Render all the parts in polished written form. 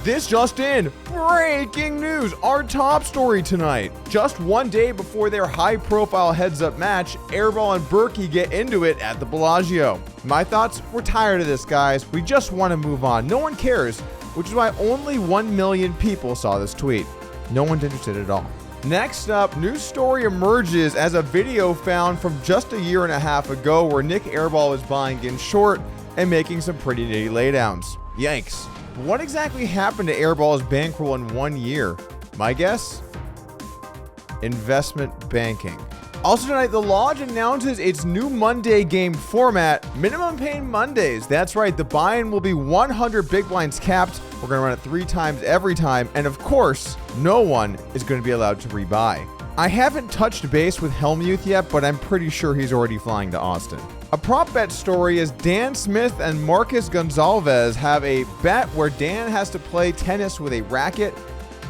This just in, breaking news, our top story tonight. Just one day before their high-profile heads-up match, Airball and Berkey get into it at the Bellagio. My thoughts? We're tired of this, guys. We just want to move on. No one cares, which is why only 1 million people saw this tweet. No one's interested at all. Next up, news story emerges as a video found from just a year and a half ago where Nick Airball was buying in short and making some pretty nitty laydowns. Yikes. What exactly happened to Airball's bankroll in 1 year? My guess? Investment banking. Also tonight, the Lodge announces its new Monday game format, Minimum Pain Mondays. That's right, the buy-in will be 100 big blinds capped. We're going to run it 3 times every time. And of course, no one is going to be allowed to rebuy. I haven't touched base with Helmuth yet, but I'm pretty sure he's already flying to Austin. A prop bet story is Dan Smith and Marcus Gonzalez have a bet where Dan has to play tennis with a racket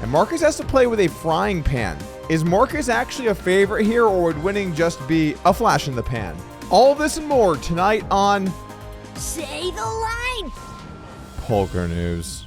and Marcus has to play with a frying pan. Is Marcus actually a favorite here, or would winning just be a flash in the pan? All of this and more tonight on Say the Line! Poker News.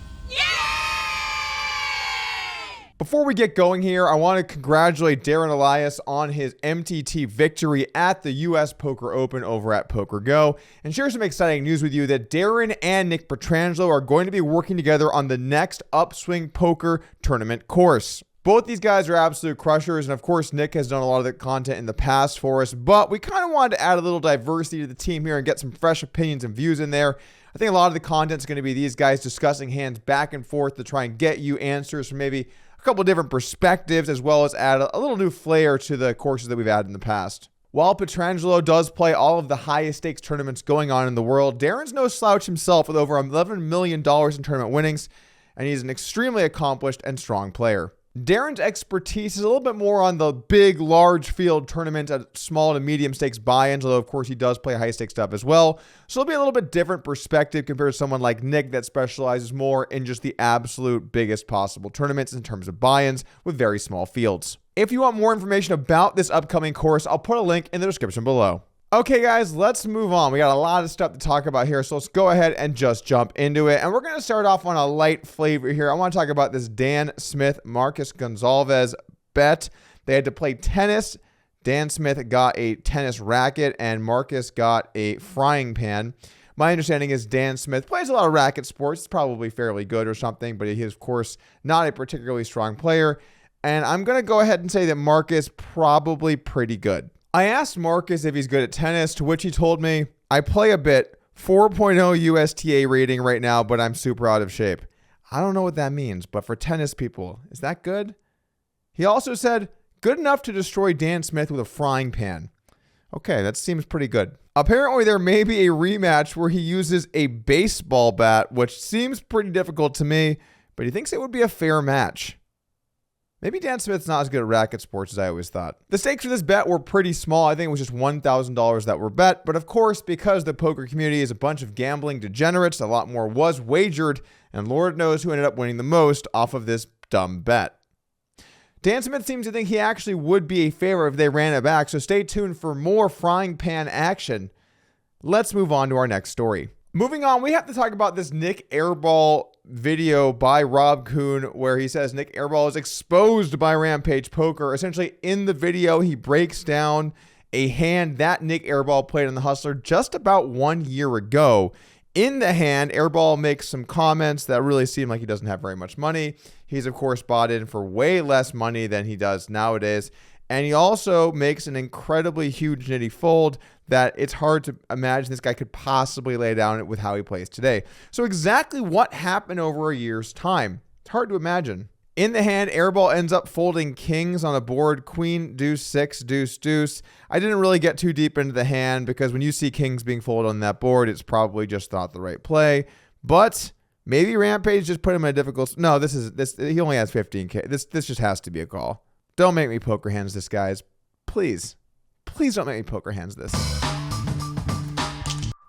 Before we get going here, I want to congratulate Darren Elias on his MTT victory at the US Poker Open over at PokerGo and share some exciting news with you that Darren and Nick Petrangelo are going to be working together on the next Upswing Poker Tournament course. Both these guys are absolute crushers, and of course, Nick has done a lot of the content in the past for us, but we kind of wanted to add a little diversity to the team here and get some fresh opinions and views in there. I think a lot of the content is going to be these guys discussing hands back and forth to try and get you answers from maybe a couple different perspectives, as well as add a little new flair to the courses that we've had in the past. While Petrangelo does play all of the highest stakes tournaments going on in the world, Darren's no slouch himself with over $11 million in tournament winnings, and he's an extremely accomplished and strong player. Darren's expertise is a little bit more on the big, large field tournaments at small to medium stakes buy-ins, although of course he does play high stakes stuff as well. So it'll be a little bit different perspective compared to someone like Nick that specializes more in just the absolute biggest possible tournaments in terms of buy-ins with very small fields. If you want more information about this upcoming course, I'll put a link in the description below. Okay, guys, let's move on. We got a lot of stuff to talk about here, so let's go ahead and just jump into it. And we're going to start off on a light flavor here. I want to talk about this Dan Smith, Marcus Gonzalez bet. They had to play tennis. Dan Smith got a tennis racket, and Marcus got a frying pan. My understanding is Dan Smith plays a lot of racket sports. It's probably fairly good or something, but he is, of course, not a particularly strong player. And I'm going to go ahead and say that Marcus probably pretty good. I asked Marcus if he's good at tennis, to which he told me, I play a bit, 4.0 USTA rating right now, but I'm super out of shape. I don't know what that means, but for tennis people, is that good? He also said, good enough to destroy Dan Smith with a frying pan. Okay, that seems pretty good. Apparently, there may be a rematch where he uses a baseball bat, which seems pretty difficult to me, but he thinks it would be a fair match. Maybe Dan Smith's not as good at racket sports as I always thought. The stakes for this bet were pretty small. I think it was just $1,000 that were bet. But of course, because the poker community is a bunch of gambling degenerates, a lot more was wagered. And Lord knows who ended up winning the most off of this dumb bet. Dan Smith seems to think he actually would be a favorite if they ran it back. So stay tuned for more frying pan action. Let's move on to our next story. Moving on, we have to talk about this Nick Airball video by Rob Kuhn where he says Nick Airball is exposed by Rampage Poker. Essentially, in the video, he breaks down a hand that Nick Airball played on the Hustler just about 1 year ago. In the hand, Airball makes some comments that really seem like he doesn't have very much money. He's, of course, bought in for way less money than he does nowadays. And he also makes an incredibly huge nitty fold that it's hard to imagine this guy could possibly lay down with how he plays today. So exactly what happened over a year's time? It's hard to imagine. In the hand, Airball ends up folding kings on a board, queen, deuce, six, deuce, deuce. I didn't really get too deep into the hand because when you see kings being folded on that board, it's probably just not the right play. But maybe Rampage just put him in a difficult... No, he only has 15K. This just has to be a call. Don't make me poker hands this, guys. Please. Please don't make me poker hands this.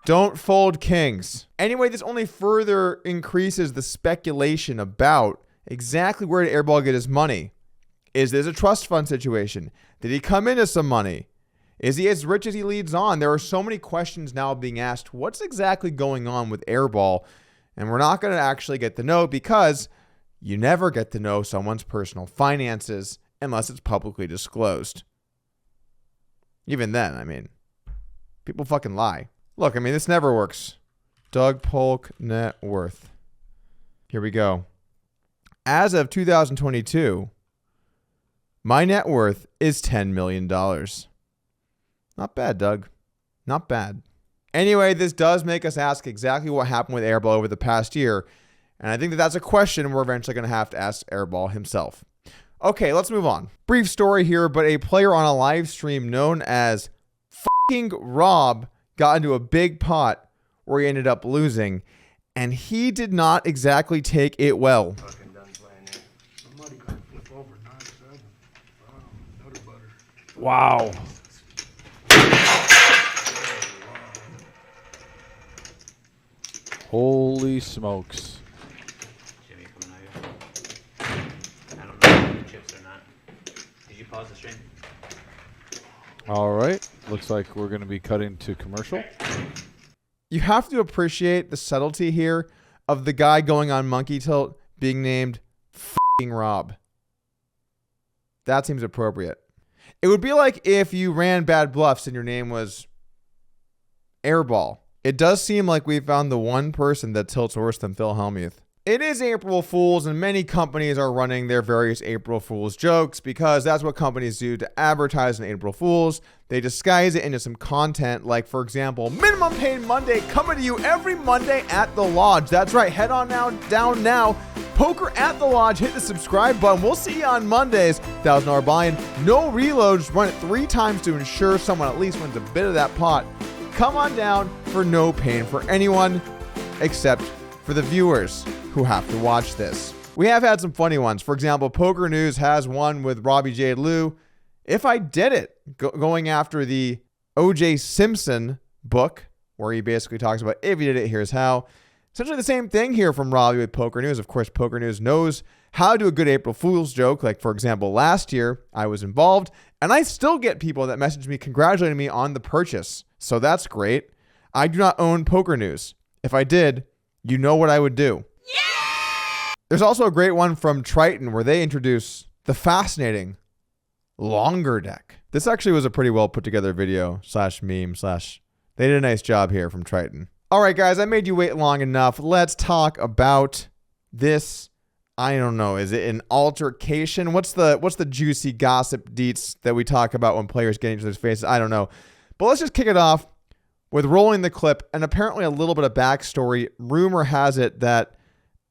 Don't fold kings. Anyway, this only further increases the speculation about exactly where did Airball get his money. Is this a trust fund situation? Did he come into some money? Is he as rich as he leads on? There are so many questions now being asked. What's exactly going on with Airball? And we're not going to actually get to know because you never get to know someone's personal finances unless it's publicly disclosed. Even then, I mean, people fucking lie. Look, I mean, this never works. Doug Polk net worth. Here we go. As of 2022, my net worth is $10 million. Not bad, Doug. Not bad. Anyway, this does make us ask exactly what happened with Airball over the past year. And I think that that's a question we're eventually going to have to ask Airball himself. Okay, let's move on. Brief story here, but a player on a live stream known as fucking Rob got into a big pot where he ended up losing. And he did not exactly take it well. Wow. Holy smokes. Jimmy coming out here. I don't know if the chips or not. Did you pause the stream? All right. Looks like we're going to be cutting to commercial. You have to appreciate the subtlety here of the guy going on Monkey Tilt being named f***ing Rob. That seems appropriate. It would be like if you ran bad bluffs and your name was Airball. It does seem like we found the one person that tilts worse than Phil Hellmuth. It is April Fool's, and many companies are running their various April Fool's jokes because that's what companies do to advertise on April Fool's. They disguise it into some content, like, for example, Minimum Paid Monday coming to you every Monday at the Lodge. That's right. Head on down now. Poker at the Lodge. Hit the subscribe button. We'll see you on Mondays. $1,000 buy-in. No reloads. Run it 3 times to ensure someone at least wins a bit of that pot. Come on down for no pain for anyone except for the viewers who have to watch this. We have had some funny ones. For example, Poker News has one with Robbie J. Lou. If I Did It, going after the O.J. Simpson book, where he basically talks about if you did it, here's how. Essentially the same thing here from Robbie with Poker News. Of course, Poker News knows how to do a good April Fool's joke. Like, for example, last year I was involved, and I still get people that message me congratulating me on the purchase. So that's great. I do not own Poker News. If I did, you know what I would do. Yeah! There's also a great one from Triton where they introduce the fascinating Longer Deck. This actually was a pretty well put together video / meme / they did a nice job here from Triton. All right, guys, I made you wait long enough. Let's talk about this. I don't know. Is it an altercation? What's the juicy gossip deets that we talk about when players get into their faces? I don't know. But let's just kick it off with rolling the clip and apparently a little bit of backstory. Rumor has it that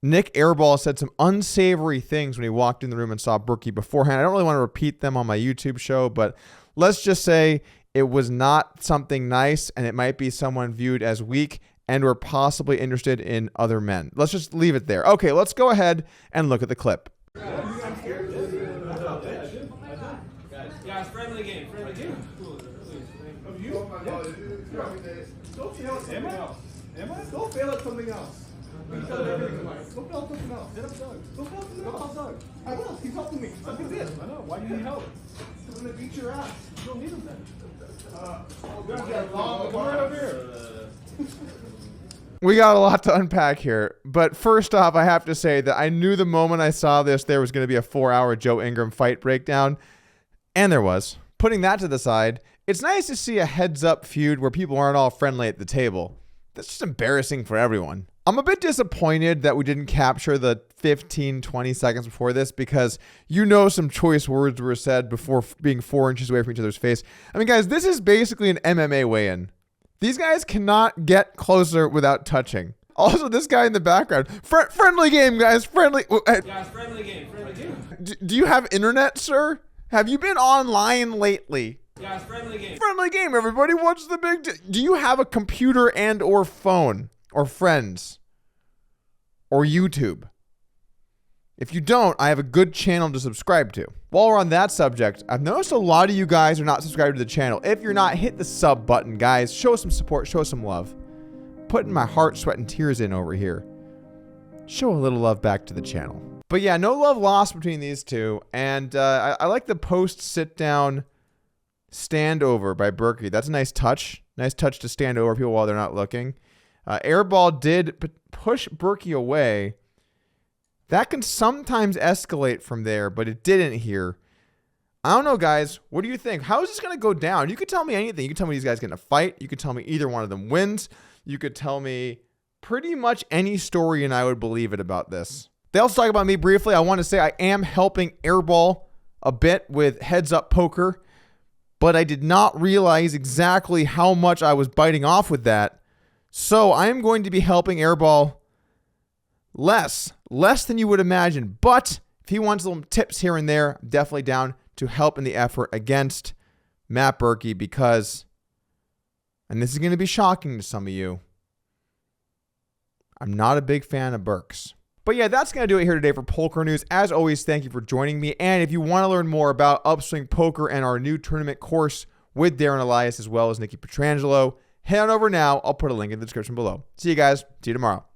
Nick Airball said some unsavory things when he walked in the room and saw Berkey beforehand. I don't really want to repeat them on my YouTube show, but let's just say it was not something nice, and it might be someone viewed as weak and or possibly interested in other men. Let's just leave it there. Okay, let's go ahead and look at the clip. Guys, friendly game. Of you? Don't fail at something else. Am I? Go fail at something else. Go fail at something else. Hit up Doug. Go fail at something else. Go call Doug. I will. He's helping me. Look at this. I know. Why do you need help? Because I'm going to beat your ass. You don't need him then. Come right over here. We got a lot to unpack here, but first off, I have to say that I knew the moment I saw this there was going to be a 4-hour Joe Ingram fight breakdown, and there was. Putting that to the side, it's nice to see a heads-up feud where people aren't all friendly at the table. That's just embarrassing for everyone. I'm a bit disappointed that we didn't capture the 15, 20 seconds before this because you know some choice words were said before being 4 inches away from each other's face. I mean, guys, this is basically an MMA weigh-in. These guys cannot get closer without touching. Also, this guy in the background. Friendly game, guys. Friendly. Guys, friendly game. Do you have internet, sir? Have you been online lately? Guys, friendly game. Friendly game, everybody. What's the big deal? Do you have a computer and or phone or friends or YouTube? If you don't, I have a good channel to subscribe to. While we're on that subject, I've noticed a lot of you guys are not subscribed to the channel. If you're not, hit the sub button, guys. Show some support. Show some love. Putting my heart, sweat, and tears in over here. Show a little love back to the channel. But yeah, no love lost between these two. And I like the post sit-down standover by Berkey. That's a nice touch. Nice touch to stand over people while they're not looking. Airball did push Berkey away. That can sometimes escalate from there, but it didn't here. I don't know, guys. What do you think? How is this going to go down? You could tell me anything. You could tell me these guys get in a fight. You could tell me either one of them wins. You could tell me pretty much any story, and I would believe it about this. They also talk about me briefly. I want to say I am helping Airball a bit with heads-up poker, but I did not realize exactly how much I was biting off with that. So I am going to be helping Airball less than you would imagine. But if he wants little tips here and there, I'm definitely down to help in the effort against Matt Berkey because, and this is going to be shocking to some of you, I'm not a big fan of Berks. But yeah, that's going to do it here today for Poker News. As always, thank you for joining me. And if you want to learn more about Upswing Poker and our new tournament course with Darren Elias as well as Nikki Petrangelo, head on over now. I'll put a link in the description below. See you guys. See you tomorrow.